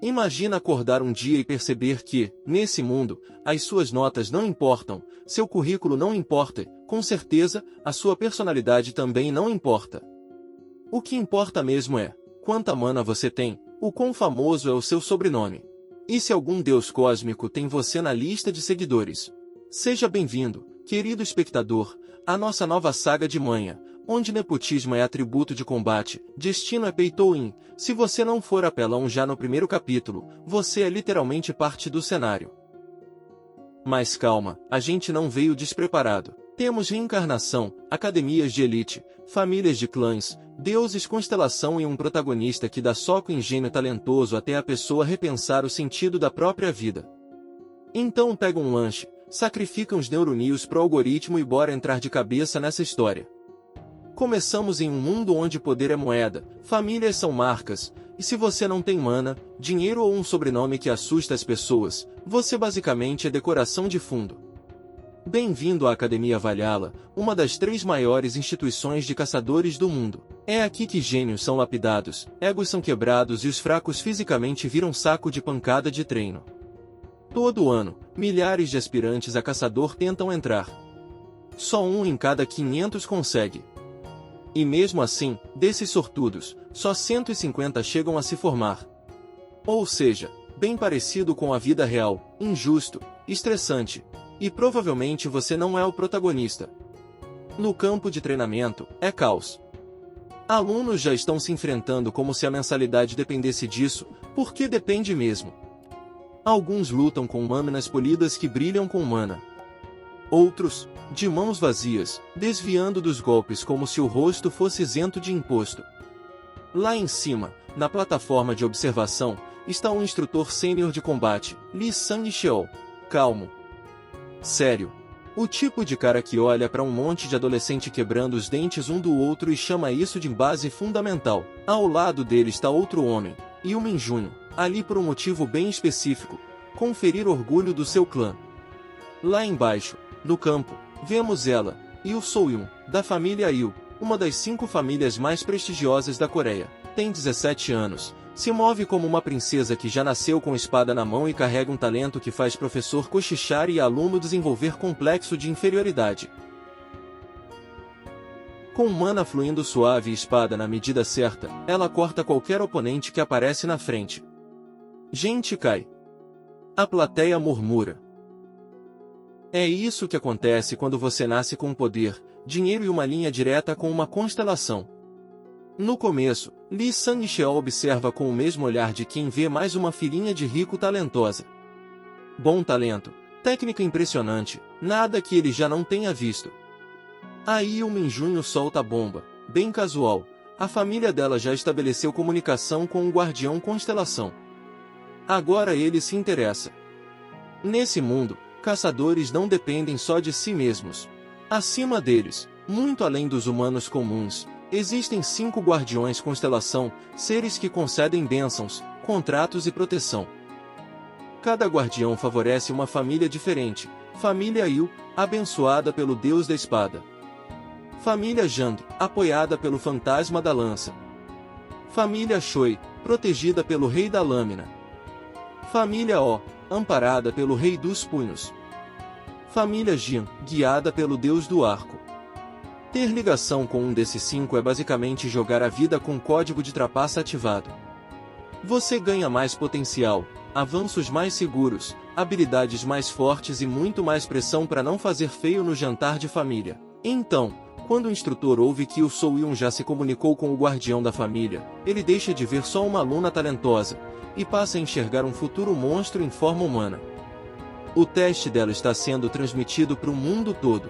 Imagina acordar um dia e perceber que, nesse mundo, as suas notas não importam, seu currículo não importa, com certeza, a sua personalidade também não importa. O que importa mesmo é quanta mana você tem, o quão famoso é o seu sobrenome. E se algum deus cósmico tem você na lista de seguidores. Seja bem-vindo, querido espectador, à nossa nova saga de manha, onde nepotismo é atributo de combate, destino é pay-to-win. Se você não for apelão já no primeiro capítulo, você é literalmente parte do cenário. Mas calma, a gente não veio despreparado. Temos reencarnação, academias de elite, famílias de clãs, deuses, constelação e um protagonista que dá só com engenho talentoso até a pessoa repensar o sentido da própria vida. Então pega um lanche, sacrifica uns neurônios pro algoritmo e bora entrar de cabeça nessa história. Começamos em um mundo onde poder é moeda, famílias são marcas, e se você não tem mana, dinheiro ou um sobrenome que assusta as pessoas, você basicamente é decoração de fundo. Bem-vindo à Academia Valhalla, uma das 3 maiores instituições de caçadores do mundo. É aqui que gênios são lapidados, egos são quebrados e os fracos fisicamente viram saco de pancada de treino. Todo ano, milhares de aspirantes a caçador tentam entrar. Só um em cada 500 consegue. E mesmo assim, desses sortudos, só 150 chegam a se formar. Ou seja, bem parecido com a vida real, injusto, estressante. E provavelmente você não é o protagonista. No campo de treinamento, é caos. Alunos já estão se enfrentando como se a mensalidade dependesse disso, porque depende mesmo. Alguns lutam com lâminas polidas que brilham com mana. Outros, de mãos vazias, desviando dos golpes como se o rosto fosse isento de imposto. Lá em cima, na plataforma de observação, está um instrutor sênior de combate, Lee Sang-cheol, calmo. Sério. O tipo de cara que olha para um monte de adolescente quebrando os dentes um do outro e chama isso de base fundamental. Ao lado dele está outro homem, Yumin Júnior, ali por um motivo bem específico, conferir orgulho do seu clã. Lá embaixo, no campo, vemos ela, Yu Soyun, da família Yu, uma das 5 famílias mais prestigiosas da Coreia. Tem 17 anos, se move como uma princesa que já nasceu com espada na mão e carrega um talento que faz professor cochichar e aluno desenvolver complexo de inferioridade. Com mana fluindo suave e espada na medida certa, ela corta qualquer oponente que aparece na frente. Gente cai. A plateia murmura. É isso que acontece quando você nasce com poder, dinheiro e uma linha direta com uma constelação. No começo, Lee Sang-cheol observa com o mesmo olhar de quem vê mais uma filhinha de rico talentosa. Bom talento, técnica impressionante, nada que ele já não tenha visto. Aí o Minjunho solta a bomba, bem casual, a família dela já estabeleceu comunicação com o Guardião Constelação. Agora ele se interessa. Nesse mundo, caçadores não dependem só de si mesmos. Acima deles, muito além dos humanos comuns, existem 5 guardiões constelação, seres que concedem bênçãos, contratos e proteção. Cada guardião favorece uma família diferente. Família Yu, abençoada pelo Deus da Espada. Família Jang, apoiada pelo Fantasma da Lança. Família Choi, protegida pelo Rei da Lâmina. Família O, amparada pelo Rei dos Punhos. Família Jin, guiada pelo Deus do Arco. Ter ligação com um desses 5 é basicamente jogar a vida com código de trapaça ativado. Você ganha mais potencial, avanços mais seguros, habilidades mais fortes e muito mais pressão para não fazer feio no jantar de família. Então, quando o instrutor ouve que o Soyun já se comunicou com o guardião da família, ele deixa de ver só uma aluna talentosa, e passa a enxergar um futuro monstro em forma humana. O teste dela está sendo transmitido para o mundo todo.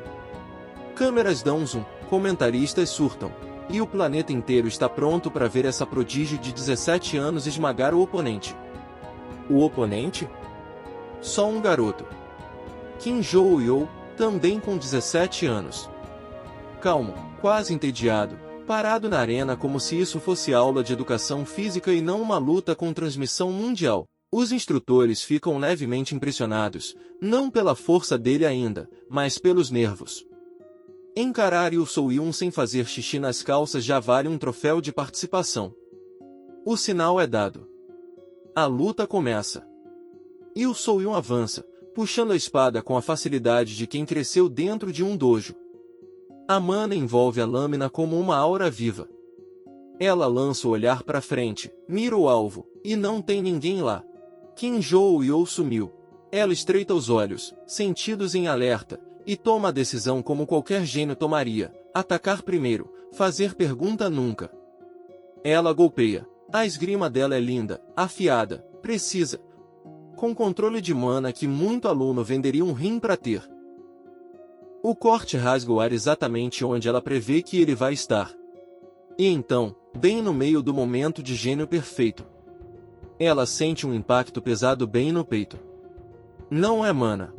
Câmeras dão zoom, comentaristas surtam, e o planeta inteiro está pronto para ver essa prodígio de 17 anos esmagar o oponente. O oponente? Só um garoto. Kim Jo-yeol, também com 17 anos. Calmo, quase entediado, parado na arena como se isso fosse aula de educação física e não uma luta com transmissão mundial. Os instrutores ficam levemente impressionados, não pela força dele ainda, mas pelos nervos. Encarar Yu Soyun sem fazer xixi nas calças já vale um troféu de participação. O sinal é dado. A luta começa. Il Soo-yun avança, puxando a espada com a facilidade de quem cresceu dentro de um dojo. A mana envolve a lâmina como uma aura viva. Ela lança o olhar para frente, mira o alvo, e não tem ninguém lá. Kim Joo-yeol sumiu. Ela estreita os olhos, sentidos em alerta, e toma a decisão como qualquer gênio tomaria: atacar primeiro, fazer pergunta nunca. Ela golpeia. A esgrima dela é linda, afiada, precisa, com controle de mana que muito aluno venderia um rim para ter. O corte rasga o ar exatamente onde ela prevê que ele vai estar. E então, bem no meio do momento de gênio perfeito, ela sente um impacto pesado bem no peito. Não é mana.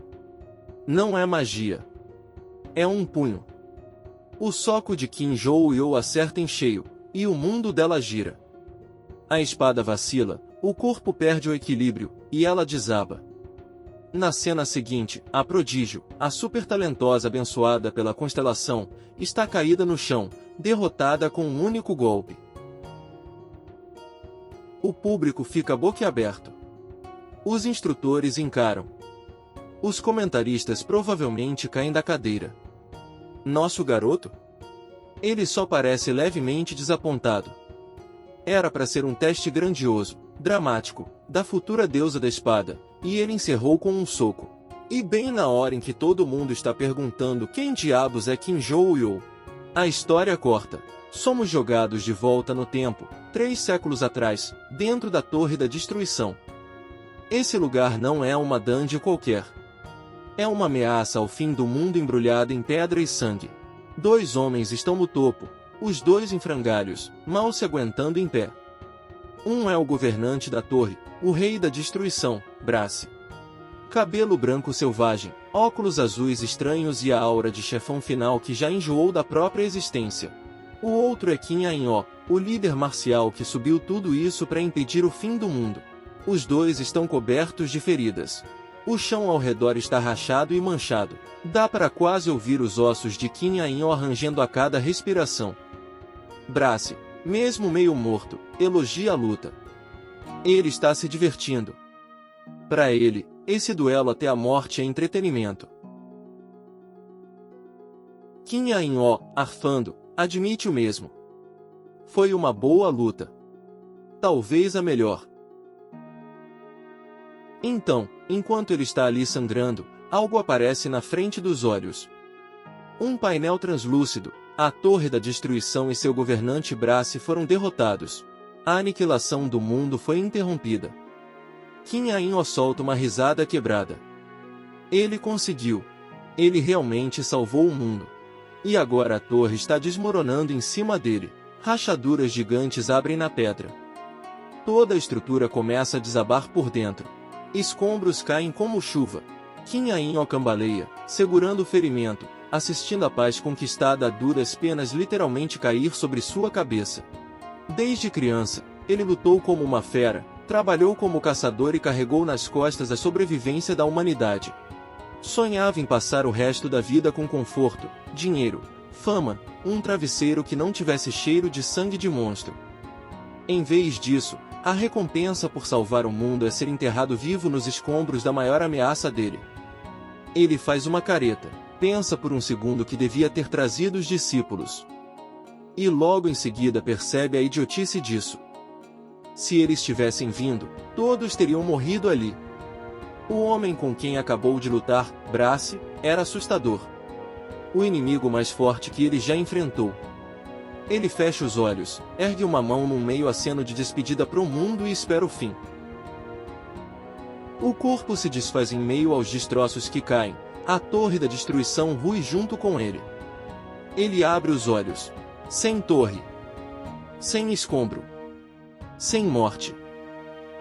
Não é magia. É um punho. O soco de Kim Joo-yeol acerta em cheio, e o mundo dela gira. A espada vacila, o corpo perde o equilíbrio, e ela desaba. Na cena seguinte, a prodígio, a super talentosa abençoada pela constelação, está caída no chão, derrotada com um único golpe. O público fica boquiaberto. Os instrutores encaram. Os comentaristas provavelmente caem da cadeira. Nosso garoto? Ele só parece levemente desapontado. Era para ser um teste grandioso, dramático, da futura deusa da espada, e ele encerrou com um soco. E bem na hora em que todo mundo está perguntando quem diabos é Kim Joo-yeol, a história corta. Somos jogados de volta no tempo, 3 séculos atrás, dentro da Torre da Destruição. Esse lugar não é uma dungeon qualquer. É uma ameaça ao fim do mundo embrulhada em pedra e sangue. 2 homens estão no topo, os 2 em frangalhos, mal se aguentando em pé. Um é o governante da torre, o rei da destruição, Brace. Cabelo branco selvagem, óculos azuis estranhos e a aura de chefão final que já enjoou da própria existência. O outro é Kim Ain-oh, o líder marcial que subiu tudo isso para impedir o fim do mundo. Os 2 estão cobertos de feridas. O chão ao redor está rachado e manchado. Dá para quase ouvir os ossos de Kim Ain-oh rangendo a cada respiração. Brace, mesmo meio morto, elogia a luta. Ele está se divertindo. Para ele, esse duelo até a morte é entretenimento. Kim Ain-oh, arfando, admite o mesmo. Foi uma boa luta. Talvez a melhor. Então, enquanto ele está ali sangrando, algo aparece na frente dos olhos. Um painel translúcido. A Torre da Destruição e seu governante Brace foram derrotados. A aniquilação do mundo foi interrompida. Kim Ain-oh solta uma risada quebrada. Ele conseguiu. Ele realmente salvou o mundo. E agora a torre está desmoronando em cima dele. Rachaduras gigantes abrem na pedra. Toda a estrutura começa a desabar por dentro. Escombros caem como chuva. Kim Ain-oh cambaleia, segurando o ferimento, assistindo a paz conquistada a duras penas literalmente cair sobre sua cabeça. Desde criança, ele lutou como uma fera, trabalhou como caçador e carregou nas costas a sobrevivência da humanidade. Sonhava em passar o resto da vida com conforto, dinheiro, fama, um travesseiro que não tivesse cheiro de sangue de monstro. Em vez disso, a recompensa por salvar o mundo é ser enterrado vivo nos escombros da maior ameaça dele. Ele faz uma careta, pensa por um segundo que devia ter trazido os discípulos. E logo em seguida percebe a idiotice disso. Se eles tivessem vindo, todos teriam morrido ali. O homem com quem acabou de lutar, Brace, era assustador. O inimigo mais forte que ele já enfrentou. Ele fecha os olhos, ergue uma mão num meio aceno de despedida pro mundo e espera o fim. O corpo se desfaz em meio aos destroços que caem. A Torre da Destruição rui junto com ele. Ele abre os olhos. Sem torre. Sem escombro. Sem morte.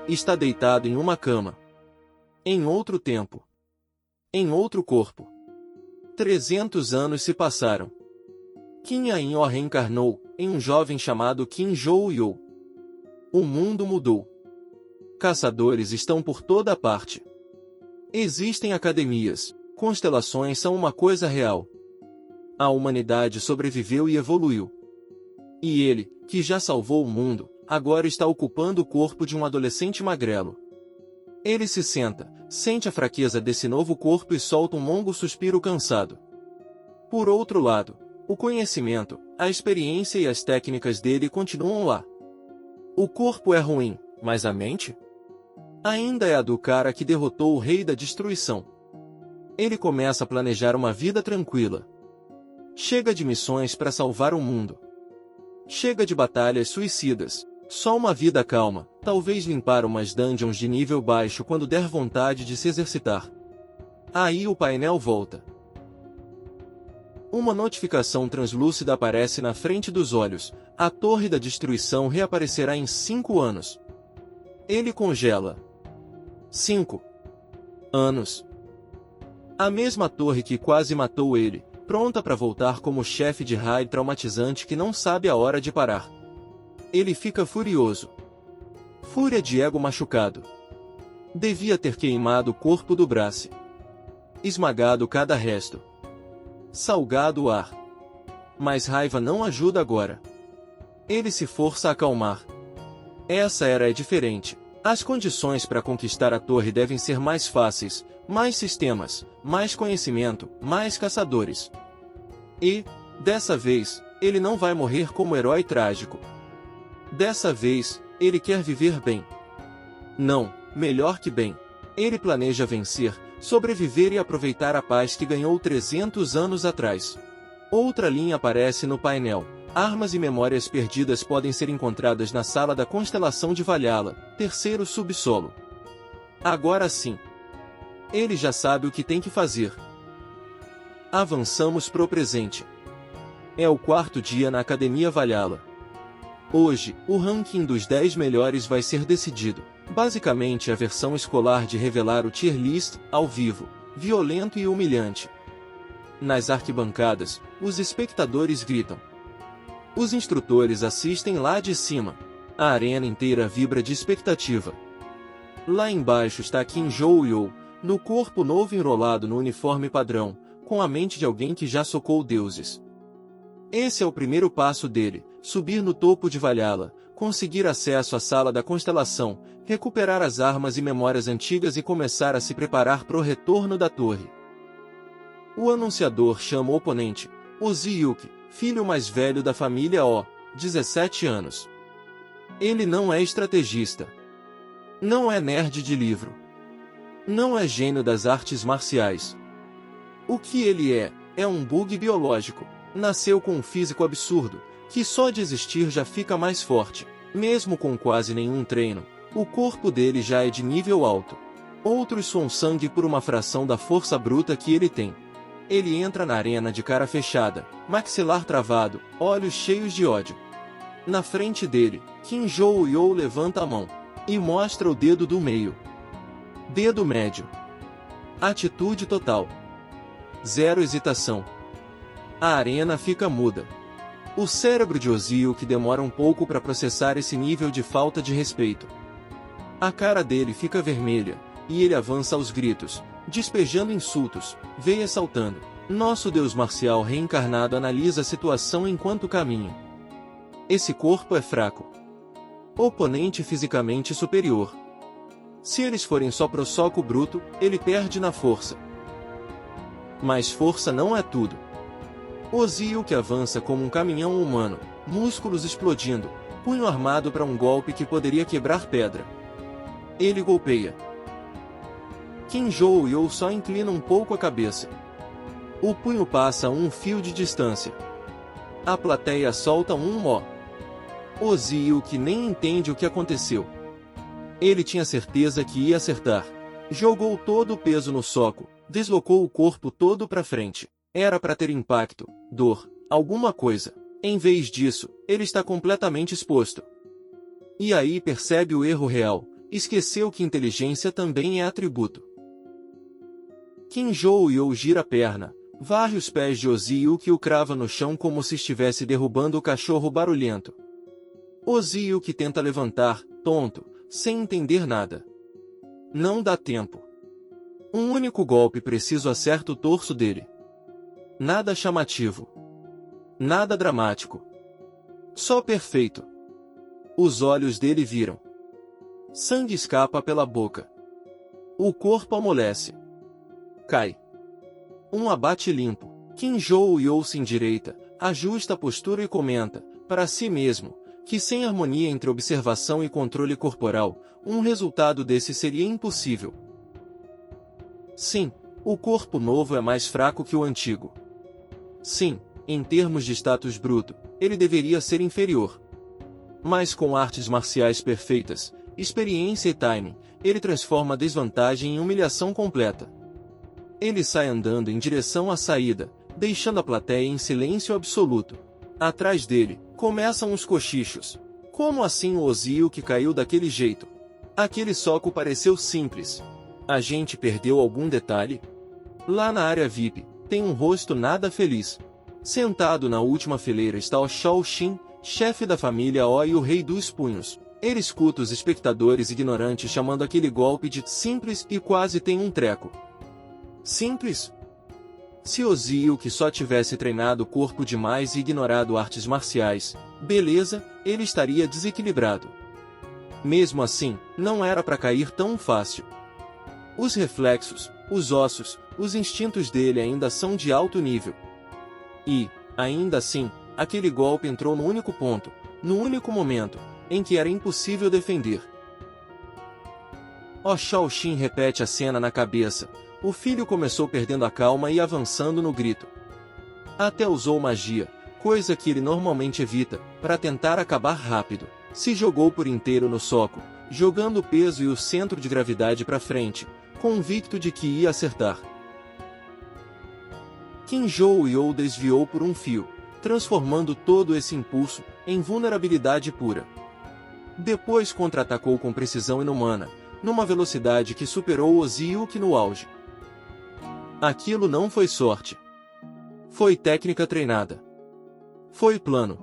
Está deitado em uma cama. Em outro tempo. Em outro corpo. 300 anos se passaram. Kim Ain-oh reencarnou, em um jovem chamado Kim Joo-yeol. O mundo mudou. Caçadores estão por toda parte. Existem academias, constelações são uma coisa real. A humanidade sobreviveu e evoluiu. E ele, que já salvou o mundo, agora está ocupando o corpo de um adolescente magrelo. Ele se senta, sente a fraqueza desse novo corpo e solta um longo suspiro cansado. Por outro lado, o conhecimento, a experiência e as técnicas dele continuam lá. O corpo é ruim, mas a mente? Ainda é a do cara que derrotou o rei da destruição. Ele começa a planejar uma vida tranquila. Chega de missões para salvar o mundo. Chega de batalhas suicidas. Só uma vida calma, talvez limpar umas dungeons de nível baixo quando der vontade de se exercitar. Aí o painel volta. Uma notificação translúcida aparece na frente dos olhos. A Torre da Destruição reaparecerá em 5 anos. Ele congela. 5 anos. A mesma torre que quase matou ele, pronta para voltar como chefe de raid traumatizante que não sabe a hora de parar. Ele fica furioso. Fúria de ego machucado. Devia ter queimado o corpo do Brace. Esmagado cada resto. Salgado o ar. Mas raiva não ajuda agora. Ele se força a acalmar. Essa era diferente. As condições para conquistar a torre devem ser mais fáceis, mais sistemas, mais conhecimento, mais caçadores. E, dessa vez, ele não vai morrer como herói trágico. Dessa vez, ele quer viver bem. Não, melhor que bem. Ele planeja vencer, sobreviver e aproveitar a paz que ganhou 300 anos atrás. Outra linha aparece no painel. Armas e memórias perdidas podem ser encontradas na sala da constelação de Valhalla, terceiro subsolo. Agora sim. Ele já sabe o que tem que fazer. Avançamos pro presente. É o 4º dia na Academia Valhalla. Hoje, o ranking dos 10 melhores vai ser decidido. Basicamente a versão escolar de revelar o tier list, ao vivo, violento e humilhante. Nas arquibancadas, os espectadores gritam. Os instrutores assistem lá de cima. A arena inteira vibra de expectativa. Lá embaixo está Kim Joo-yeol, no corpo novo enrolado no uniforme padrão, com a mente de alguém que já socou deuses. Esse é o primeiro passo dele, subir no topo de Valhalla, conseguir acesso à sala da constelação, recuperar as armas e memórias antigas e começar a se preparar pro retorno da torre. O anunciador chama o oponente, Ozzy-yuki, filho mais velho da família O, 17 anos. Ele não é estrategista. Não é nerd de livro. Não é gênio das artes marciais. O que ele é um bug biológico. Nasceu com um físico absurdo, que só de existir já fica mais forte. Mesmo com quase nenhum treino, o corpo dele já é de nível alto. Outros suam sangue por uma fração da força bruta que ele tem. Ele entra na arena de cara fechada, maxilar travado, olhos cheios de ódio. Na frente dele, Kim Joo-yeol levanta a mão e mostra o dedo do meio. Dedo médio. Atitude total. Zero hesitação. A arena fica muda. O cérebro de Ozzy-yuki demora um pouco para processar esse nível de falta de respeito. A cara dele fica vermelha, e ele avança aos gritos, despejando insultos, veia saltando. Nosso deus marcial reencarnado analisa a situação enquanto caminha. Esse corpo é fraco. Oponente fisicamente superior. Se eles forem só pro soco bruto, ele perde na força. Mas força não é tudo. Ozzy-yuki avança como um caminhão humano, músculos explodindo, punho armado para um golpe que poderia quebrar pedra. Ele golpeia. Kim Joo-yeol só inclina um pouco a cabeça. O punho passa a um fio de distância. A plateia solta um ó. Ozzy-yuki nem entende o que aconteceu. Ele tinha certeza que ia acertar. Jogou todo o peso no soco, deslocou o corpo todo para frente. Era para ter impacto, dor, alguma coisa. Em vez disso, ele está completamente exposto. E aí percebe o erro real, esqueceu que inteligência também é atributo. Kim Joo-yeol gira a perna, varre os pés de Ozzy-yuki e o crava no chão como se estivesse derrubando o cachorro barulhento. Ozzy-yuki tenta levantar, tonto, sem entender nada. Não dá tempo. Um único golpe preciso acerta o torso dele. Nada chamativo. Nada dramático. Só perfeito. Os olhos dele viram. Sangue escapa pela boca. O corpo amolece. Cai. Um abate limpo. Kim Joo-yeol se endireita, ajusta a postura e comenta, para si mesmo, que sem harmonia entre observação e controle corporal, um resultado desse seria impossível. Sim, o corpo novo é mais fraco que o antigo. Sim, em termos de status bruto, ele deveria ser inferior. Mas com artes marciais perfeitas, experiência e timing, ele transforma a desvantagem em humilhação completa. Ele sai andando em direção à saída, deixando a plateia em silêncio absoluto. Atrás dele, começam os cochichos. Como assim o Ozil que caiu daquele jeito? Aquele soco pareceu simples. A gente perdeu algum detalhe? Lá na área VIP, tem um rosto nada feliz. Sentado na última fileira está o Shao-Xin, chefe da família O e o rei dos punhos. Ele escuta os espectadores ignorantes chamando aquele golpe de simples e quase tem um treco. Simples? Se Ozil que só tivesse treinado o corpo demais e ignorado artes marciais, beleza, ele estaria desequilibrado. Mesmo assim, não era para cair tão fácil. Os reflexos, os ossos, os instintos dele ainda são de alto nível. E, ainda assim, aquele golpe entrou no único ponto, no único momento, em que era impossível defender. O Shao-Xin repete a cena na cabeça. O filho começou perdendo a calma e avançando no grito. Até usou magia, coisa que ele normalmente evita, para tentar acabar rápido. Se jogou por inteiro no soco, jogando o peso e o centro de gravidade para frente, convicto de que ia acertar. Kim Joo-yeol desviou por um fio, transformando todo esse impulso em vulnerabilidade pura. Depois contra-atacou com precisão inumana, numa velocidade que superou Ozil no auge. Aquilo não foi sorte. Foi técnica treinada. Foi plano.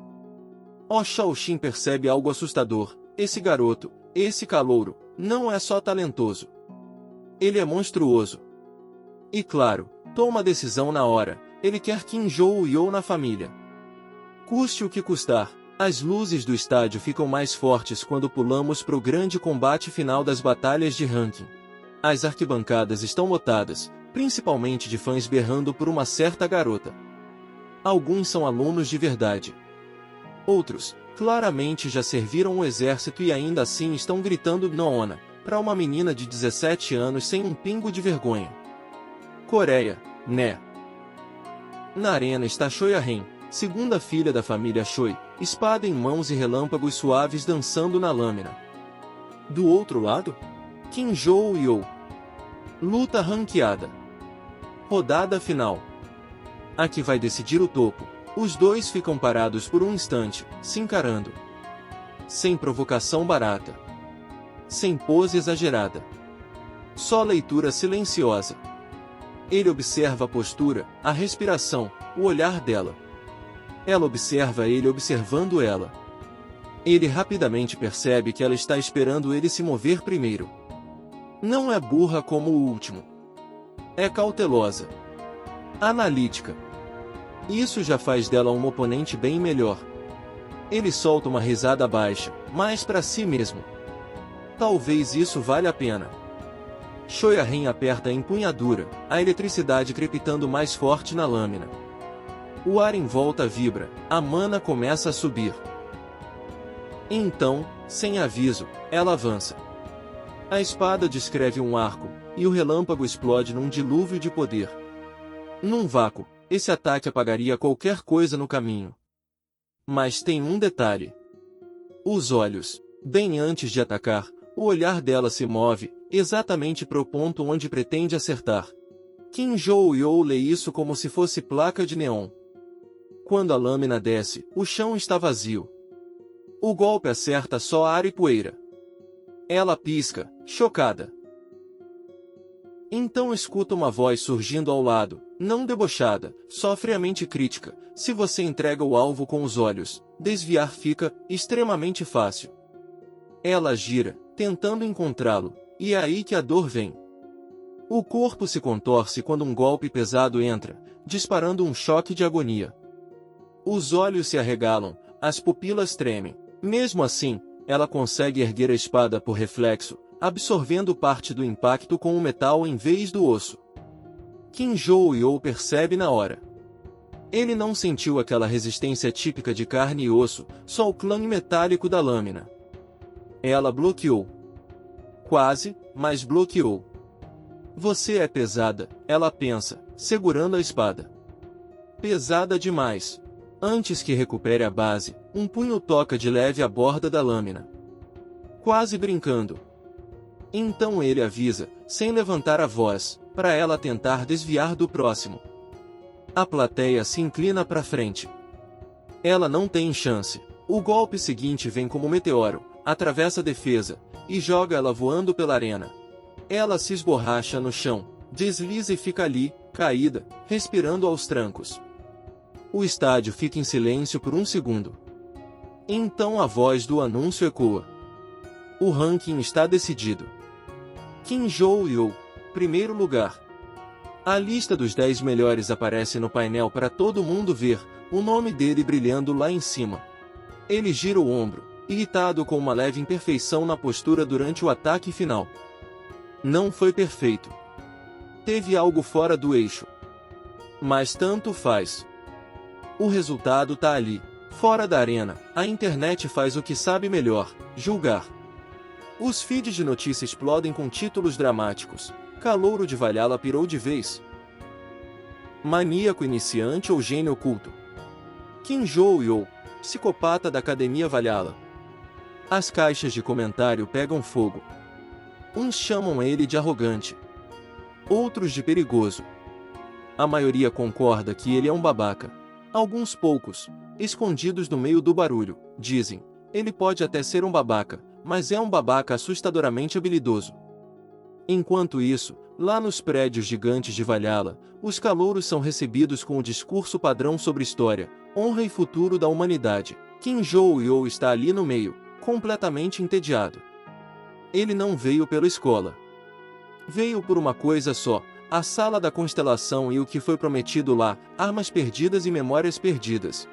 O Shao-Xin percebe algo assustador. Esse garoto, esse calouro, não é só talentoso. Ele é monstruoso. E claro, toma a decisão na hora. Ele quer Kim Joo-yeol na família. Custe o que custar, as luzes do estádio ficam mais fortes quando pulamos para o grande combate final das batalhas de ranking. As arquibancadas estão lotadas, principalmente de fãs berrando por uma certa garota. Alguns são alunos de verdade. Outros, claramente já serviram o exército e ainda assim estão gritando Noona, para uma menina de 17 anos sem um pingo de vergonha. Coreia, né? Na arena está Choi A-ren, segunda filha da família Choi, espada em mãos e relâmpagos suaves dançando na lâmina. Do outro lado, Kim Joo-yeol. Luta ranqueada. Rodada final. A que vai decidir o topo. Os dois ficam parados por um instante, se encarando. Sem provocação barata. Sem pose exagerada. Só leitura silenciosa. Ele observa a postura, a respiração, o olhar dela. Ela observa ele observando ela. Ele rapidamente percebe que ela está esperando ele se mover primeiro. Não é burra como o último. É cautelosa. Analítica. Isso já faz dela um oponente bem melhor. Ele solta uma risada baixa, mas para si mesmo. Talvez isso valha a pena. Choi A-ren aperta a empunhadura, a eletricidade crepitando mais forte na lâmina. O ar em volta vibra, a mana começa a subir. Então, sem aviso, ela avança. A espada descreve um arco, e o relâmpago explode num dilúvio de poder. Num vácuo, esse ataque apagaria qualquer coisa no caminho. Mas tem um detalhe. Os olhos. Bem antes de atacar, o olhar dela se move, exatamente para o ponto onde pretende acertar. Kim Joo-yeol lê isso como se fosse placa de neon. Quando a lâmina desce, o chão está vazio. O golpe acerta só ar e poeira. Ela pisca, chocada. Então escuta uma voz surgindo ao lado, não debochada, só friamente crítica. Se você entrega o alvo com os olhos, desviar fica extremamente fácil. Ela gira, tentando encontrá-lo, e é aí que a dor vem. O corpo se contorce quando um golpe pesado entra, disparando um choque de agonia. Os olhos se arregalam, as pupilas tremem. Mesmo assim, Ela consegue erguer a espada por reflexo, absorvendo parte do impacto com o metal em vez do osso. Kim Joo-yeol percebe na hora. Ele não sentiu aquela resistência típica de carne e osso, só o clã metálico da lâmina. Ela bloqueou. Quase, mas bloqueou. Você é pesada, ela pensa, segurando a espada. Pesada demais. Antes que recupere a base, um punho toca de leve a borda da lâmina. Quase brincando. Então ele avisa, sem levantar a voz, para ela tentar desviar do próximo. A plateia se inclina para frente. Ela não tem chance. O golpe seguinte vem como meteoro, atravessa a defesa, e joga ela voando pela arena. Ela se esborracha no chão, desliza e fica ali, caída, respirando aos trancos. O estádio fica em silêncio por um segundo. Então a voz do anúncio ecoa. O ranking está decidido. Kim Joo-yeol, primeiro lugar. A lista dos 10 melhores aparece no painel para todo mundo ver, o nome dele brilhando lá em cima. Ele gira o ombro, irritado com uma leve imperfeição na postura durante o ataque final. Não foi perfeito. Teve algo fora do eixo. Mas tanto faz. O resultado tá ali, fora da arena. A internet faz o que sabe melhor, julgar. Os feeds de notícia explodem com títulos dramáticos. Calouro de Valhalla pirou de vez. Maníaco iniciante ou gênio oculto. Kim Joo-yeol, psicopata da Academia Valhalla. As caixas de comentário pegam fogo. Uns chamam ele de arrogante. Outros de perigoso. A maioria concorda que ele é um babaca. Alguns poucos, escondidos no meio do barulho, dizem, ele pode até ser um babaca, mas é um babaca assustadoramente habilidoso. Enquanto isso, lá nos prédios gigantes de Valhalla, os calouros são recebidos com o discurso padrão sobre história, honra e futuro da humanidade. Kim Joo-yeol está ali no meio, completamente entediado. Ele não veio pela escola. Veio por uma coisa só, a Sala da Constelação e o que foi prometido lá, armas perdidas e memórias perdidas.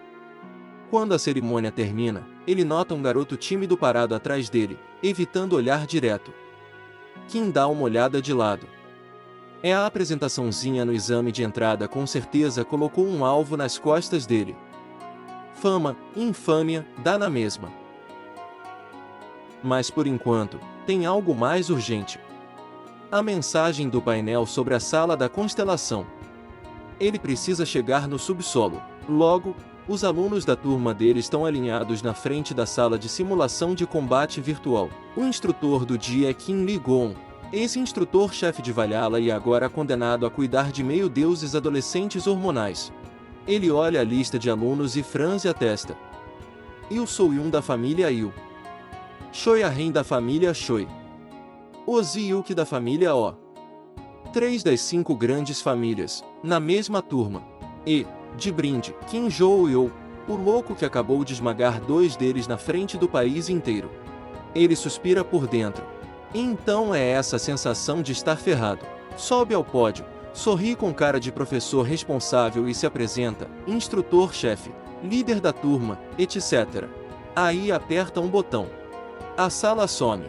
Quando a cerimônia termina, ele nota um garoto tímido parado atrás dele, evitando olhar direto. Kim dá uma olhada de lado. É a apresentaçãozinha no exame de entrada, com certeza colocou um alvo nas costas dele. Fama, infâmia, dá na mesma. Mas por enquanto, tem algo mais urgente. A mensagem do painel sobre a Sala da Constelação. Ele precisa chegar no subsolo. Logo, os alunos da turma dele estão alinhados na frente da sala de simulação de combate virtual. O instrutor do dia é Kim Lee-gon, esse instrutor-chefe de Valhalla e agora condenado a cuidar de meio-deuses adolescentes hormonais. Ele olha a lista de alunos e franze a testa. Il Soo-yun da família Il. Choi A-ren da família Choi. Ozi-yuki da família O. 3 das 5 grandes famílias, na mesma turma. E, de brinde, Kim Joo-yeol, o louco que acabou de esmagar 2 deles na frente do país inteiro. Ele suspira por dentro. Então é essa sensação de estar ferrado. Sobe ao pódio, sorri com cara de professor responsável e se apresenta, instrutor-chefe, líder da turma, etc. Aí aperta um botão. A sala some.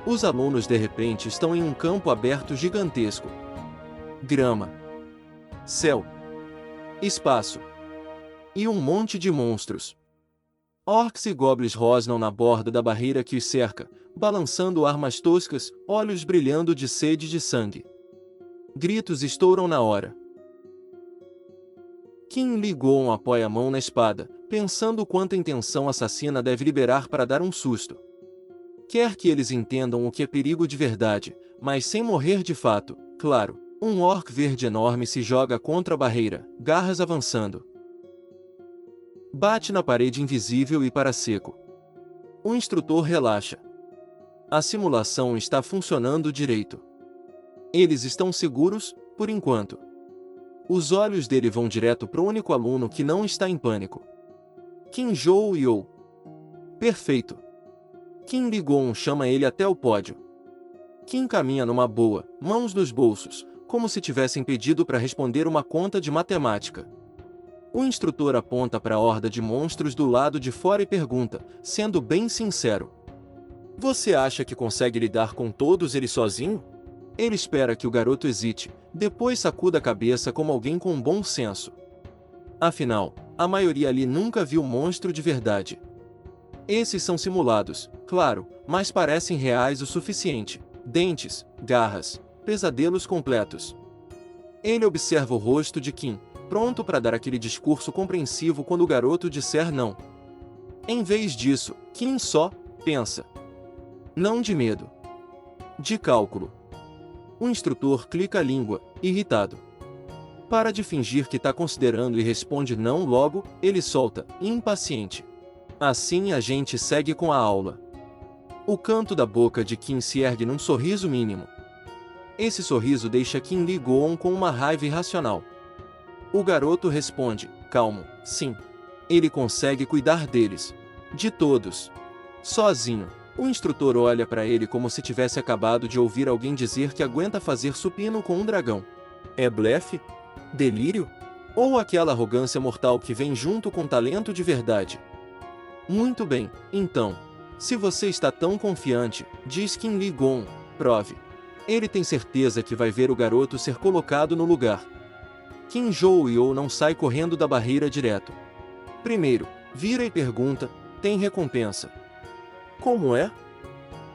Os alunos de repente estão em um campo aberto gigantesco. Grama. Céu. Espaço. E um monte de monstros. Orcs e goblins rosnam na borda da barreira que os cerca, balançando armas toscas, olhos brilhando de sede de sangue. Gritos estouram na hora. Kim Lee-gon apoia a mão na espada, pensando quanta intenção assassina deve liberar para dar um susto. Quer que eles entendam o que é perigo de verdade, mas sem morrer de fato, claro. Um orc verde enorme se joga contra a barreira, garras avançando. Bate na parede invisível e para seco. O instrutor relaxa. A simulação está funcionando direito. Eles estão seguros, por enquanto. Os olhos dele vão direto para o único aluno que não está em pânico. Kim Joo-yeol. Perfeito. Kim Lee-gon chama ele até o pódio. Kim caminha numa boa, mãos nos bolsos, como se tivessem pedido para responder uma conta de matemática. O instrutor aponta para a horda de monstros do lado de fora e pergunta, sendo bem sincero: Você acha que consegue lidar com todos eles sozinho? Ele espera que o garoto hesite, depois sacuda a cabeça como alguém com bom senso. Afinal, a maioria ali nunca viu monstro de verdade. Esses são simulados, claro, mas parecem reais o suficiente. Dentes, garras, pesadelos completos. Ele observa o rosto de Kim, pronto para dar aquele discurso compreensivo quando o garoto disser não. Em vez disso, Kim só pensa. Não de medo. De cálculo. O instrutor clica a língua, irritado. Para de fingir que está considerando e responde não logo, ele solta, impaciente. Assim a gente segue com a aula. O canto da boca de Kim se ergue num sorriso mínimo. Esse sorriso deixa Kim Lee-gon com uma raiva irracional. O garoto responde, calmo, sim. Ele consegue cuidar deles. De todos. Sozinho. O instrutor olha para ele como se tivesse acabado de ouvir alguém dizer que aguenta fazer supino com um dragão. É blefe? Delírio? Ou aquela arrogância mortal que vem junto com talento de verdade? Muito bem, então. Se você está tão confiante, diz Kim Lee-gon, prove. Ele tem certeza que vai ver o garoto ser colocado no lugar. Kim Joo-yeol não sai correndo da barreira direto. Primeiro, vira e pergunta, tem recompensa? Como é?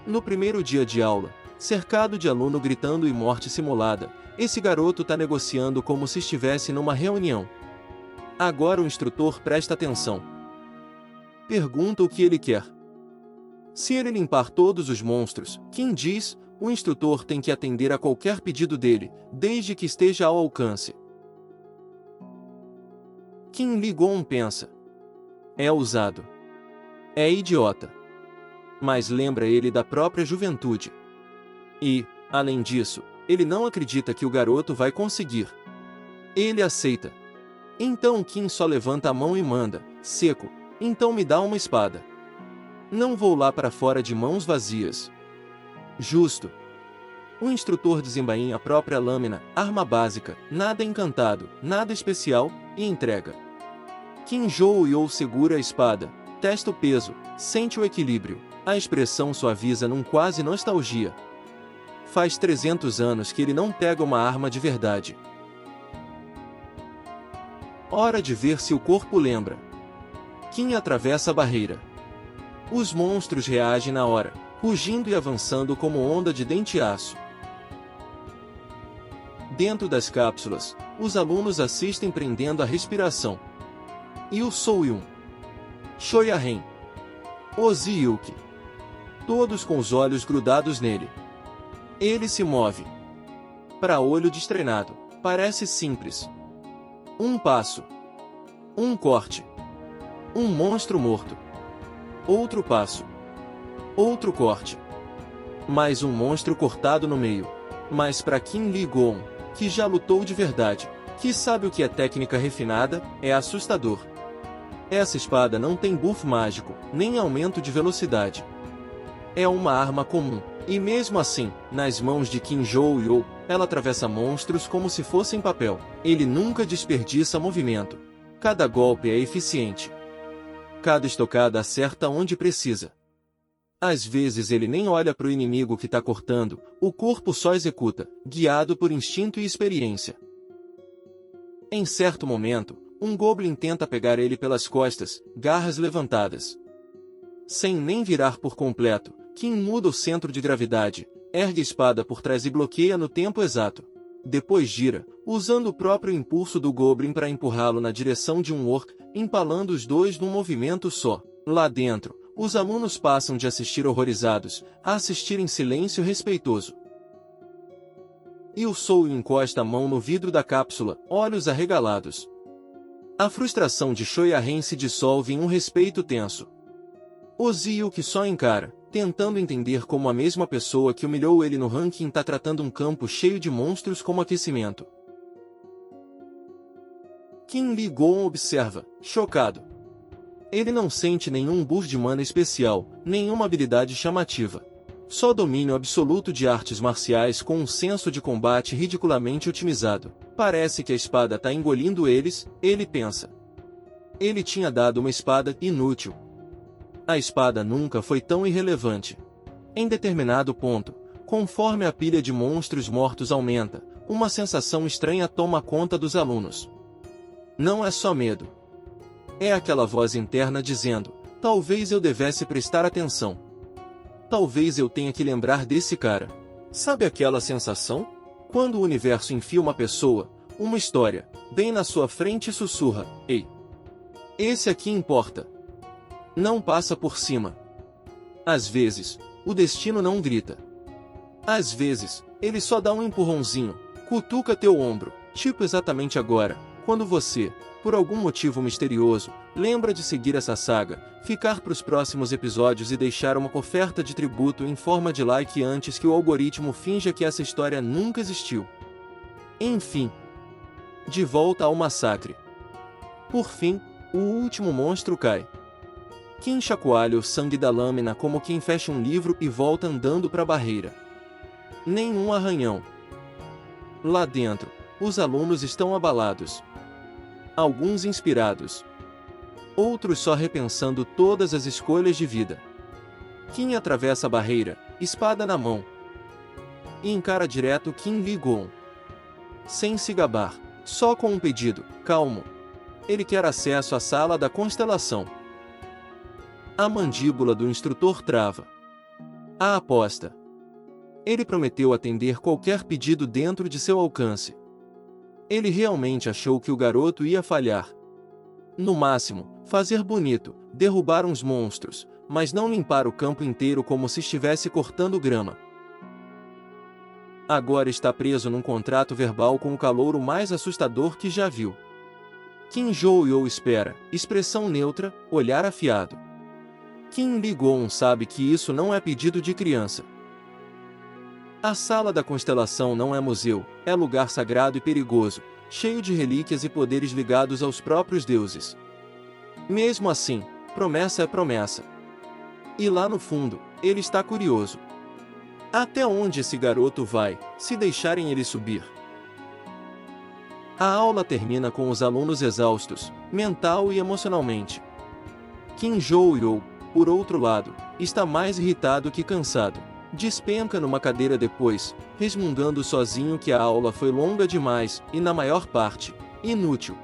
No primeiro dia de aula, cercado de aluno gritando e morte simulada, esse garoto tá negociando como se estivesse numa reunião. Agora o instrutor presta atenção. Pergunta o que ele quer. Se ele limpar todos os monstros, Kim diz, o instrutor tem que atender a qualquer pedido dele, desde que esteja ao alcance. Kim Lee-gon pensa. É ousado. É idiota. Mas lembra ele da própria juventude. E, além disso, ele não acredita que o garoto vai conseguir. Ele aceita. Então Kim só levanta a mão e manda, seco, então me dá uma espada. Não vou lá para fora de mãos vazias. Justo. O instrutor desembainha a própria lâmina, arma básica, nada encantado, nada especial, e entrega. Kim Joo-yeol segura a espada, testa o peso, sente o equilíbrio, a expressão suaviza num quase nostalgia. Faz 300 anos que ele não pega uma arma de verdade. Hora de ver se o corpo lembra. Kim atravessa a barreira. Os monstros reagem na hora, rugindo e avançando como onda de dente-aço. Dentro das cápsulas, os alunos assistem prendendo a respiração. Yu Soo-yun, Shoya-ren, Ozi-yuki. Todos com os olhos grudados nele. Ele se move. Para olho destreinado, parece simples. Um passo. Um corte. Um monstro morto. Outro passo. Outro corte. Mais um monstro cortado no meio. Mas para Kim Lee-gon, que já lutou de verdade, que sabe o que é técnica refinada, é assustador. Essa espada não tem buff mágico, nem aumento de velocidade. É uma arma comum, e mesmo assim, nas mãos de Kim Joo-yeol, ela atravessa monstros como se fossem papel. Ele nunca desperdiça movimento. Cada golpe é eficiente. Cada estocada acerta onde precisa. Às vezes ele nem olha para o inimigo que está cortando, o corpo só executa, guiado por instinto e experiência. Em certo momento, um goblin tenta pegar ele pelas costas, garras levantadas. Sem nem virar por completo, Kim muda o centro de gravidade, ergue a espada por trás e bloqueia no tempo exato. Depois gira, usando o próprio impulso do goblin para empurrá-lo na direção de um orc, empalando os dois num movimento só. Lá dentro, os alunos passam de assistir horrorizados, a assistir em silêncio respeitoso. Yu Soo-yun encosta a mão no vidro da cápsula, olhos arregalados. A frustração de Shoya-ren se dissolve em um respeito tenso. Ozi-yuki só encara, tentando entender como a mesma pessoa que humilhou ele no ranking está tratando um campo cheio de monstros como aquecimento. Kim Lee-gon observa, chocado. Ele não sente nenhum boost de mana especial, nenhuma habilidade chamativa. Só domínio absoluto de artes marciais com um senso de combate ridiculamente otimizado. Parece que a espada está engolindo eles, ele pensa. Ele tinha dado uma espada inútil. A espada nunca foi tão irrelevante. Em determinado ponto, conforme a pilha de monstros mortos aumenta, uma sensação estranha toma conta dos alunos. Não é só medo. É aquela voz interna dizendo: talvez eu devesse prestar atenção. Talvez eu tenha que lembrar desse cara. Sabe aquela sensação? Quando o universo enfia uma pessoa, uma história, bem na sua frente e sussurra: ei! Esse aqui importa. Não passa por cima. Às vezes, o destino não grita. Às vezes, ele só dá um empurrãozinho, cutuca teu ombro, tipo exatamente agora, quando você, por algum motivo misterioso, lembra de seguir essa saga, ficar pros próximos episódios e deixar uma oferta de tributo em forma de like antes que o algoritmo finja que essa história nunca existiu. Enfim. De volta ao massacre. Por fim, o último monstro cai. Kim chacoalha o sangue da lâmina como quem fecha um livro e volta andando para a barreira. Nenhum arranhão. Lá dentro, os alunos estão abalados. Alguns inspirados. Outros só repensando todas as escolhas de vida. Kim atravessa a barreira, espada na mão. E encara direto Kim Li-gon. Sem se gabar, só com um pedido: calmo. Ele quer acesso à sala da constelação. A mandíbula do instrutor trava. A aposta. Ele prometeu atender qualquer pedido dentro de seu alcance. Ele realmente achou que o garoto ia falhar. No máximo, fazer bonito, derrubar uns monstros, mas não limpar o campo inteiro como se estivesse cortando grama. Agora está preso num contrato verbal com o calouro mais assustador que já viu. Kim Joo-yo espera, expressão neutra, olhar afiado. Kim Li-gon sabe que isso não é pedido de criança. A sala da constelação não é museu, é lugar sagrado e perigoso, cheio de relíquias e poderes ligados aos próprios deuses. Mesmo assim, promessa é promessa. E lá no fundo, ele está curioso. Até onde esse garoto vai, se deixarem ele subir? A aula termina com os alunos exaustos, mental e emocionalmente. Kim Joo-yo, por outro lado, está mais irritado que cansado. Despenca numa cadeira depois, resmungando sozinho que a aula foi longa demais e, na maior parte, inútil.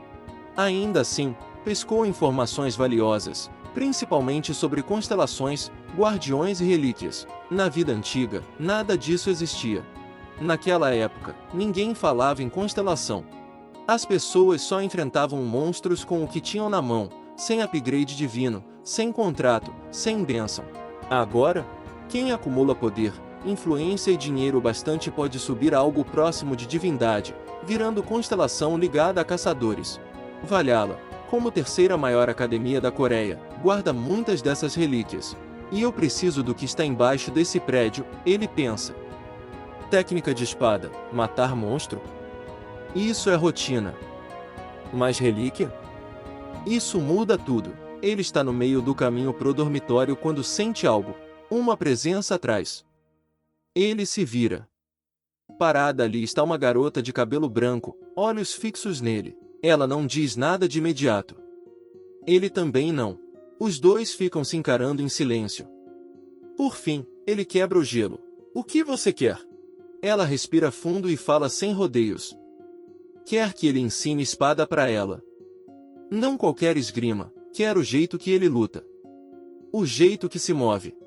Ainda assim, pescou informações valiosas, principalmente sobre constelações, guardiões e relíquias. Na vida antiga, nada disso existia. Naquela época, ninguém falava em constelação. As pessoas só enfrentavam monstros com o que tinham na mão, sem upgrade divino, sem contrato, sem bênção. Agora, quem acumula poder, influência e dinheiro bastante pode subir a algo próximo de divindade, virando constelação ligada a caçadores. Valhalla, como terceira maior academia da Coreia, guarda muitas dessas relíquias. E eu preciso do que está embaixo desse prédio, ele pensa. Técnica de espada, matar monstro? Isso é rotina. Mas relíquia? Isso muda tudo. Ele está no meio do caminho pro dormitório quando sente algo. Uma presença atrás. Ele se vira. Parada ali está uma garota de cabelo branco, olhos fixos nele. Ela não diz nada de imediato. Ele também não. Os dois ficam se encarando em silêncio. Por fim, ele quebra o gelo. O que você quer? Ela respira fundo e fala sem rodeios. Quer que ele ensine espada para ela. Não qualquer esgrima, quer o jeito que ele luta. O jeito que se move.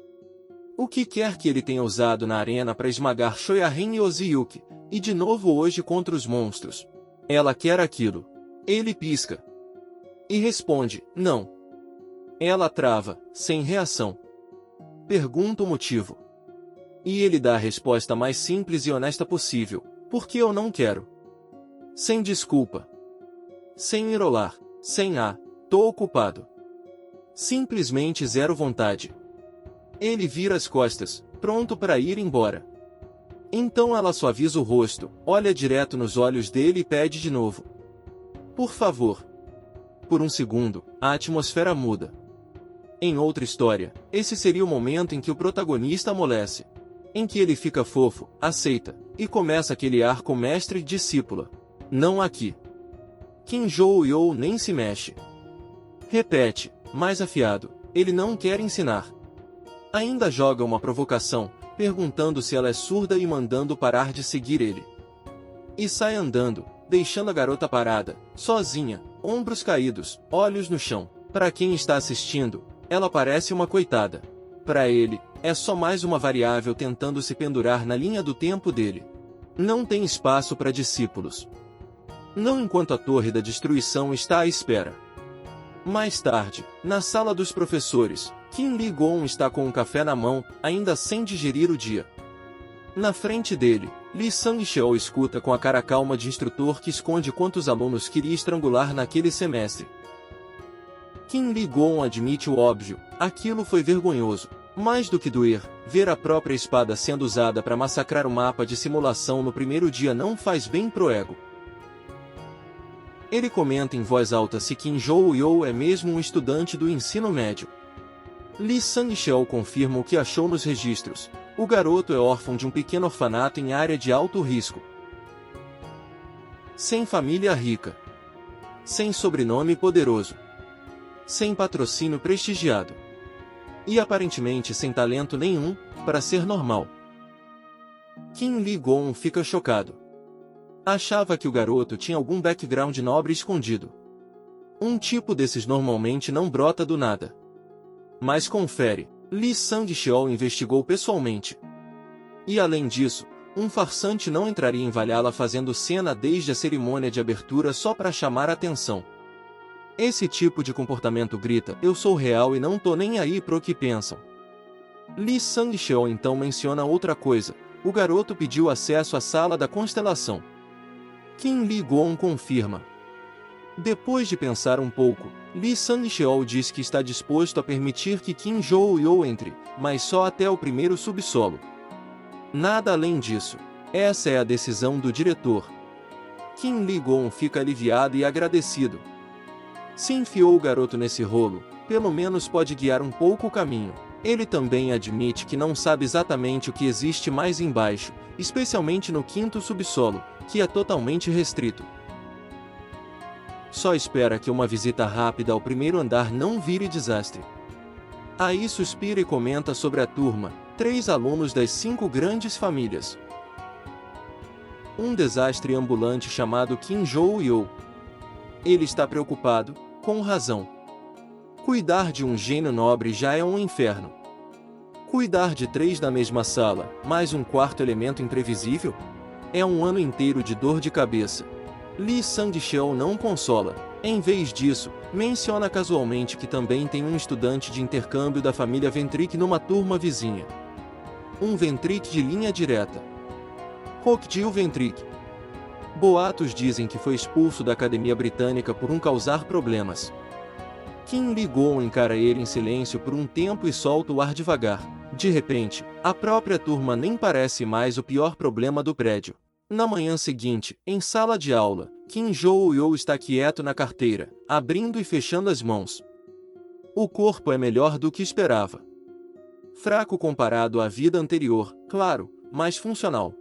O que quer que ele tenha usado na arena para esmagar Shoyarin e Oziyuki, e de novo hoje contra os monstros. Ela quer aquilo. Ele pisca. E responde, não. Ela trava, sem reação. Pergunta o motivo. E ele dá a resposta mais simples e honesta possível, porque eu não quero. Sem desculpa. Sem enrolar, sem tô ocupado. Simplesmente zero vontade. Ele vira as costas, pronto para ir embora. Então ela suaviza o rosto, olha direto nos olhos dele e pede de novo. Por favor. Por um segundo, a atmosfera muda. Em outra história, esse seria o momento em que o protagonista amolece. Em que ele fica fofo, aceita, e começa aquele ar com mestre e discípula. Não aqui. Kim Joo-yo nem se mexe. Repete, mais afiado, ele não quer ensinar. Ainda joga uma provocação, perguntando se ela é surda e mandando parar de seguir ele. E sai andando, deixando a garota parada, sozinha, ombros caídos, olhos no chão. Para quem está assistindo, ela parece uma coitada. Para ele, é só mais uma variável tentando se pendurar na linha do tempo dele. Não tem espaço para discípulos. Não enquanto a Torre da Destruição está à espera. Mais tarde, na sala dos professores, Kim Li-gon está com um café na mão, ainda sem digerir o dia. Na frente dele, Lee Sang-cheol escuta com a cara calma de instrutor que esconde quantos alunos queria estrangular naquele semestre. Kim Li-gon admite o óbvio, aquilo foi vergonhoso. Mais do que doer, ver a própria espada sendo usada para massacrar o mapa de simulação no primeiro dia não faz bem pro ego. Ele comenta em voz alta se Kim Joo-yeol é mesmo um estudante do ensino médio. Lee Sang-cheol confirma o que achou nos registros. O garoto é órfão de um pequeno orfanato em área de alto risco. Sem família rica. Sem sobrenome poderoso. Sem patrocínio prestigiado. E aparentemente sem talento nenhum, para ser normal. Kim Li-gon fica chocado. Achava que o garoto tinha algum background nobre escondido. Um tipo desses normalmente não brota do nada. Mas confere, Lee Sang-cheol investigou pessoalmente. E além disso, um farsante não entraria em Valhalla fazendo cena desde a cerimônia de abertura só para chamar atenção. Esse tipo de comportamento grita, eu sou real e não tô nem aí pro que pensam. Lee Sang-cheol então menciona outra coisa, o garoto pediu acesso à sala da constelação. Kim Li-gon confirma. Depois de pensar um pouco, Lee Sang-cheol diz que está disposto a permitir que Kim Joo-yeol entre, mas só até o primeiro subsolo. Nada além disso. Essa é a decisão do diretor. Kim Li-gon fica aliviado e agradecido. Se enfiou o garoto nesse rolo, pelo menos pode guiar um pouco o caminho. Ele também admite que não sabe exatamente o que existe mais embaixo, especialmente no quinto subsolo, que é totalmente restrito. Só espera que uma visita rápida ao primeiro andar não vire desastre. Aí suspira e comenta sobre a turma, 3 alunos das 5 grandes famílias. Um desastre ambulante chamado Kim Joo-yeol. Ele está preocupado, com razão. Cuidar de um gênio nobre já é um inferno. Cuidar de 3 na mesma sala, mais um quarto elemento imprevisível? É um ano inteiro de dor de cabeça. Lee Sang-cheol não consola. Em vez disso, menciona casualmente que também tem um estudante de intercâmbio da família Ventric numa turma vizinha. Um Ventric de linha direta. Hokjil Ventric. Boatos dizem que foi expulso da academia britânica por causar problemas. Kim Li-gon encara ele em silêncio por um tempo e solta o ar devagar. De repente, a própria turma nem parece mais o pior problema do prédio. Na manhã seguinte, em sala de aula, Kim Joo-yeol está quieto na carteira, abrindo e fechando as mãos. O corpo é melhor do que esperava. Fraco comparado à vida anterior, claro, mas funcional.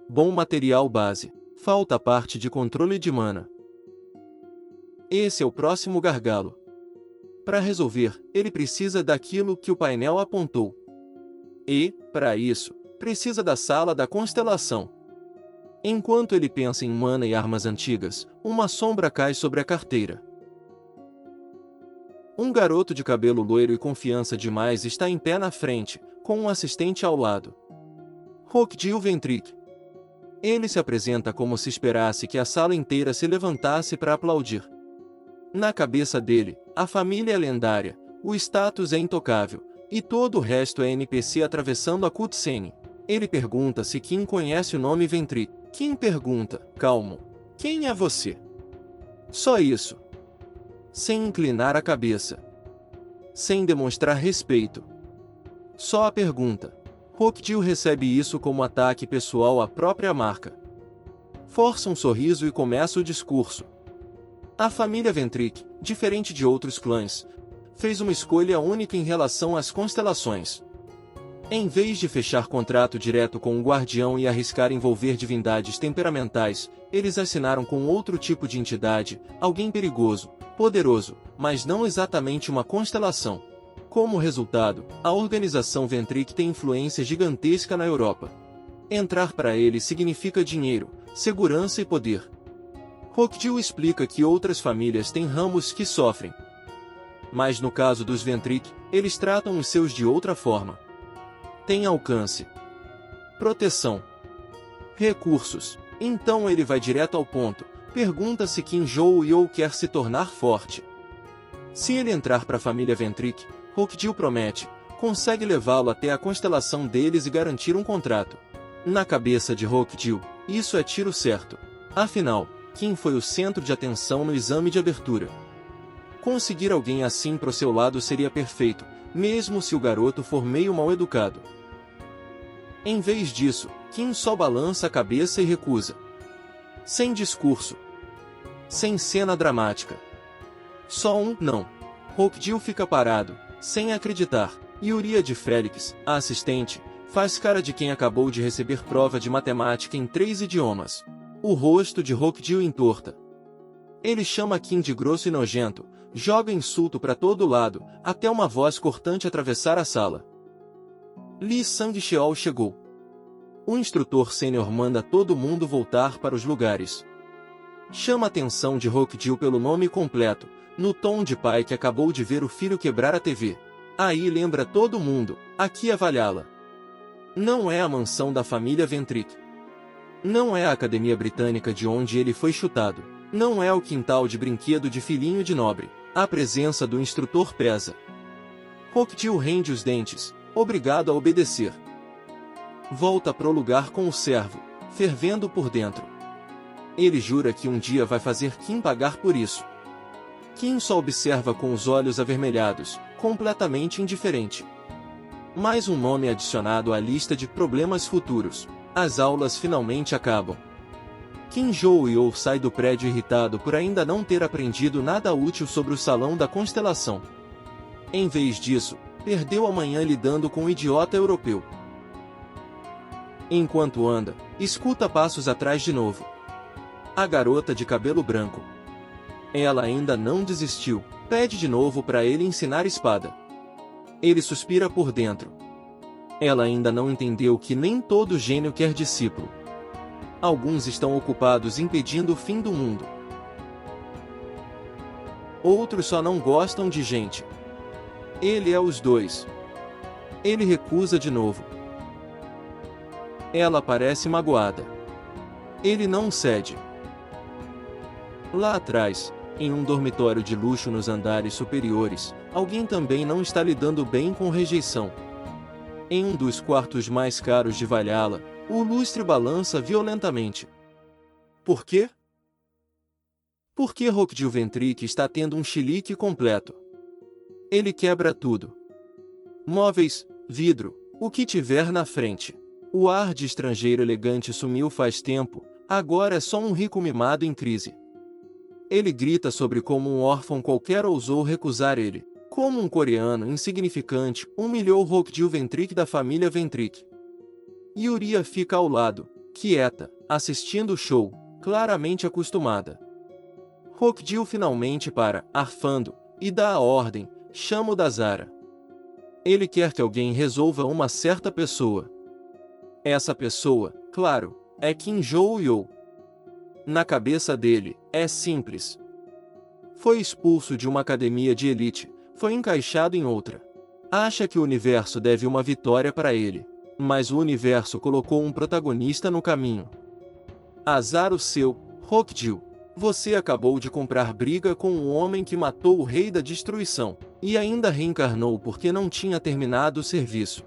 Bom material base. Falta a parte de controle de mana. Esse é o próximo gargalo. Para resolver, ele precisa daquilo que o painel apontou. E, para isso, precisa da sala da constelação. Enquanto ele pensa em mana e armas antigas, uma sombra cai sobre a carteira. Um garoto de cabelo loiro e confiança demais está em pé na frente, com um assistente ao lado. Hokjil Ventric. Ele se apresenta como se esperasse que a sala inteira se levantasse para aplaudir. Na cabeça dele, a família é lendária, o status é intocável, e todo o resto é NPC atravessando a cutscene. Ele pergunta se Kim conhece o nome Ventric. Kim pergunta, calmo, quem é você? Só isso. Sem inclinar a cabeça. Sem demonstrar respeito. Só a pergunta. Hokjil recebe isso como ataque pessoal à própria marca. Força um sorriso e começa o discurso. A família Ventric, diferente de outros clãs, fez uma escolha única em relação às constelações. Em vez de fechar contrato direto com um guardião e arriscar envolver divindades temperamentais, eles assinaram com outro tipo de entidade, alguém perigoso, poderoso, mas não exatamente uma constelação. Como resultado, a organização Ventric tem influência gigantesca na Europa. Entrar para ele significa dinheiro, segurança e poder. Rockjill explica que outras famílias têm ramos que sofrem. Mas no caso dos Ventric, eles tratam os seus de outra forma. Tem alcance, proteção, recursos. Então ele vai direto ao ponto, pergunta se Kim Jo-yeol quer se tornar forte. Se ele entrar para a família Ventric, Rockjill promete, consegue levá-lo até a constelação deles e garantir um contrato. Na cabeça de Rockjill, isso é tiro certo. Afinal, Kim foi o centro de atenção no exame de abertura. Conseguir alguém assim pro seu lado seria perfeito, mesmo se o garoto for meio mal educado. Em vez disso, Kim só balança a cabeça e recusa. Sem discurso. Sem cena dramática. Só um não. Rockjill fica parado, sem acreditar. Yuria de Frélix, a assistente, faz cara de quem acabou de receber prova de matemática em 3 idiomas. O rosto de Rockjill entorta. Ele chama Kim de grosso e nojento, joga insulto para todo lado, até uma voz cortante atravessar a sala. Lee Sang-cheol chegou. O instrutor sênior manda todo mundo voltar para os lugares. Chama a atenção de Rockjill pelo nome completo, no tom de pai que acabou de ver o filho quebrar a TV. Aí lembra todo mundo, aqui é Valhalla. Não é a mansão da família Ventric. Não é a academia britânica de onde ele foi chutado. Não é o quintal de brinquedo de filhinho de nobre. A presença do instrutor pesa. Rockjill rende os dentes, obrigado a obedecer. Volta pro lugar com o servo, fervendo por dentro. Ele jura que um dia vai fazer Kim pagar por isso. Kim só observa com os olhos avermelhados, completamente indiferente. Mais um nome adicionado à lista de problemas futuros. As aulas finalmente acabam. Kim Jo-yeol sai do prédio irritado por ainda não ter aprendido nada útil sobre o Salão da Constelação. Em vez disso, perdeu a manhã lidando com um idiota europeu. Enquanto anda, escuta passos atrás de novo. A garota de cabelo branco. Ela ainda não desistiu, pede de novo para ele ensinar espada. Ele suspira por dentro. Ela ainda não entendeu que nem todo gênio quer discípulo. Alguns estão ocupados impedindo o fim do mundo. Outros só não gostam de gente. Ele é os dois. Ele recusa de novo. Ela parece magoada. Ele não cede. Lá atrás, em um dormitório de luxo nos andares superiores, alguém também não está lidando bem com rejeição. Em um dos quartos mais caros de Valhalla, o lustre balança violentamente. Por quê? Porque Rockjill Ventric está tendo um chilique completo. Ele quebra tudo. Móveis, vidro, o que tiver na frente. O ar de estrangeiro elegante sumiu faz tempo, agora é só um rico mimado em crise. Ele grita sobre como um órfão qualquer ousou recusar ele. Como um coreano insignificante humilhou Rockjill Ventric da família Ventric. Yuria fica ao lado, quieta, assistindo o show, claramente acostumada. Rockjill finalmente para, arfando, e dá a ordem, chama o Dazara. Ele quer que alguém resolva uma certa pessoa. Essa pessoa, claro, é Kim Jo-yeol. Na cabeça dele, é simples. Foi expulso de uma academia de elite, foi encaixado em outra. Acha que o universo deve uma vitória para ele, mas o universo colocou um protagonista no caminho. Azar o seu, Rockjill. Você acabou de comprar briga com um homem que matou o rei da destruição, e ainda reencarnou porque não tinha terminado o serviço.